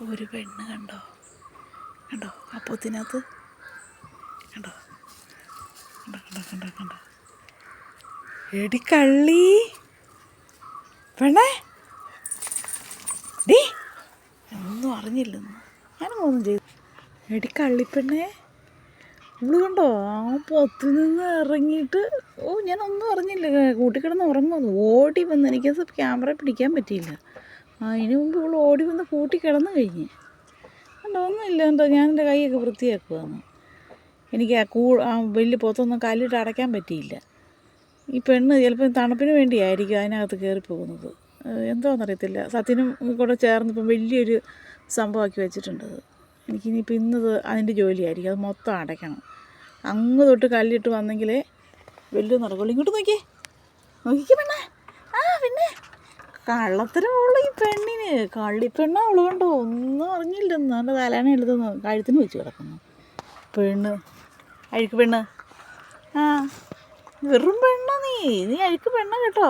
ഒരു പെണ്ണ് കണ്ടോ കണ്ടോ ആ പൊത്തിനകത്ത് കണ്ടോ കണ്ടോ കണ്ടോ കണ്ടോ കണ്ടോ എടി കള്ളി പെണ്ണേ ഡീ ഒന്നും അറിഞ്ഞില്ലെന്ന് ഞാനൊന്നും ചെയ്തു. എടി കള്ളിപ്പെണ്ണേ ഇവള് കണ്ടോ ആ പൊത്തിൽ നിന്ന് ഇറങ്ങിയിട്ട് ഞാനൊന്നും അറിഞ്ഞില്ല. കൂട്ടിക്കിടന്ന് ഉറങ്ങുന്നു. ഓടി വന്ന് എനിക്കത് ക്യാമറ പിടിക്കാൻ പറ്റിയില്ല. അതിന് മുമ്പ് ഇവൾ ഓടി വന്ന് കൂട്ടി കിടന്നു കഴിഞ്ഞ് കണ്ടോ. ഒന്നുമില്ല എന്തോ ഞാൻ എൻ്റെ കൈയൊക്കെ വൃത്തിയാക്കുവാന്ന്. എനിക്ക് ആ വലിയ പൊത്തൊന്നും കല്ലിട്ട് അടയ്ക്കാൻ പറ്റിയില്ല. ഈ പെണ്ണ് ചിലപ്പോൾ തണുപ്പിന് വേണ്ടിയായിരിക്കും അതിനകത്ത് കയറിപ്പോകുന്നത്. എന്തോന്നറിയത്തില്ല. സത്യനും കൂടെ ചേർന്ന് ഇപ്പം വലിയൊരു സംഭവമാക്കി വെച്ചിട്ടുണ്ട്. എനിക്കിനിയിപ്പോൾ ഇന്നത് അതിൻ്റെ ജോലിയായിരിക്കും. അത് മൊത്തം അടയ്ക്കണം. അങ്ങ് തൊട്ട് കല്ലിട്ട് വന്നെങ്കിലേ വലിയ നടക്കുള്ളൂ. ഇങ്ങോട്ട് നോക്കിക്കേ പെണ്ണേ. പിന്നെ കള്ളത്തരമുള്ള ഈ പെണ്ണിന് കള്ളിപ്പെണ്ണ അവള് കണ്ടോ ഒന്നും അറിഞ്ഞില്ലെന്ന്. എൻ്റെ തലേനെ എടുത്തെന്ന് കഴുത്തിന് വെച്ച് കിടക്കുന്നു പെണ്ണ്. അഴുക്ക് പെണ്ണ്. വെറും പെണ്ണ നീ അഴുക്ക് പെണ്ണ കേട്ടോ.